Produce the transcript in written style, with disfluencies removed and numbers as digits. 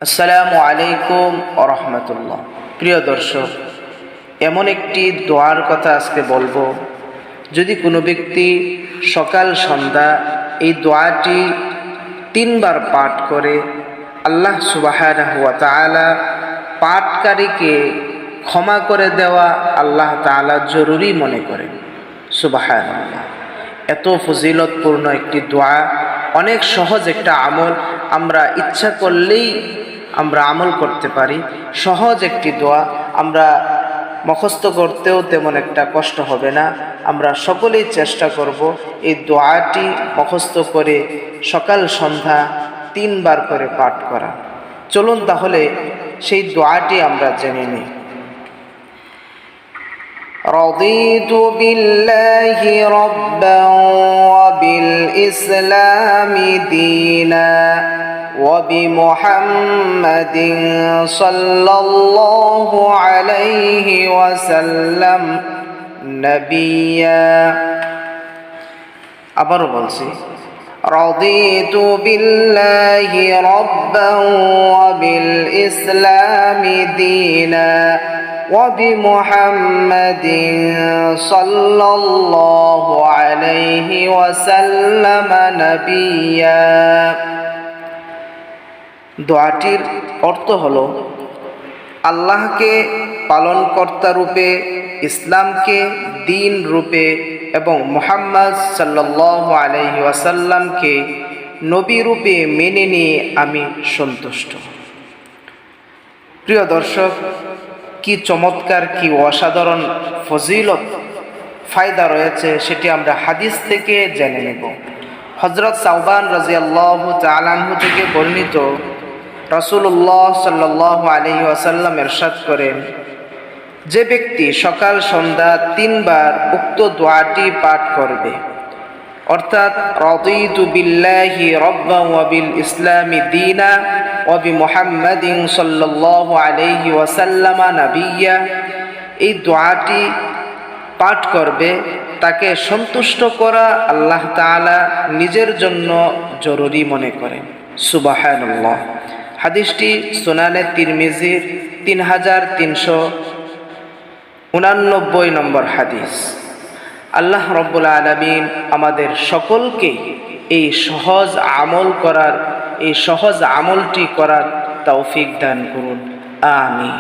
আসসালামু আলাইকুম ওয়া রাহমাতুল্লাহ। প্রিয় দর্শক, এমন একটি দোয়ার কথা আজকে বলবো। যদি কোনো ব্যক্তি সকাল সন্ধ্যা এই দোয়াটি 3 বার পাঠ করে, আল্লাহ সুবহানাহু ওয়া তাআলা পাঠকারীকে ক্ষমা করে দেওয়া আল্লাহ তাআলা জরুরি মনে করেন। সুবহানাল্লাহ, এত ফজিলতপূর্ণ একটি দোয়া, অনেক সহজ একটা আমল, আমরা ইচ্ছা করলেই আমরা আমল করতে পারি। সহজ একটি দোয়া, আমরা মুখস্থ করতেও তেমন একটা কষ্ট হবে না। আমরা সকলেই চেষ্টা করব এই দোয়াটি মুখস্থ করে সকাল সন্ধ্যা 3 বার করে পাঠ করা। চলুন তাহলে সেই দোয়াটি আমরা জেনে নিই। رضيت بالله ربا وبالإسلام دينا وبمحمد صلى الله عليه وسلم نبيا। আবারও বলছি, رضيت بالله ربا وبالإسلام دينا وبمحمد صلى الله عليه وسلم نبيا। দোয়াটির অর্থ হলো, আল্লাহকে পালনকর্তা রূপে, ইসলামকে দ্বীন রূপে এবং মুহাম্মদ সাল্লাল্লাহু আলাইহি ওয়াসাল্লামকে নবী রূপে মেনে নিয়ে আমি সন্তুষ্ট। প্রিয় দর্শক, কি চমৎকার, কি অসাধারণ ফজিলত ফায়দা রয়েছে সেটি আমরা হাদিস থেকে জেনে নেব। হযরত সাওবান রাদিয়াল্লাহু তাআলা আনহু থেকে বর্ণিত, রাসূলুল্লাহ সাল্লাল্লাহু আলাইহি ওয়াসাল্লাম ইরশাদ করেন, যে ব্যক্তি সকাল সন্ধ্যা 3 বার উক্ত দোয়াটি পাঠ করবে, অর্থাৎ রাদিতু বিল্লাহি রাব্বান ওয়া বিল ইসলামি দীনা ওয়া বিমুহাম্মাদিন সাল্লাল্লাহু আলাইহি ওয়াসাল্লাম নাবিয়্যা, এই দোয়াটি পাঠ করবে, তাকে সন্তুষ্ট করা আল্লাহ তাআলা নিজের জন্য জরুরি মনে করেন। সুবহানাল্লাহ। হাদিসটি সুনানে তিরমিজির 3389 নম্বর হাদিস। আল্লাহ রাব্বুল আলামিন আমাদের সকলকে এই সহজ আমলটি করার তৌফিক দান করুন। আমিন।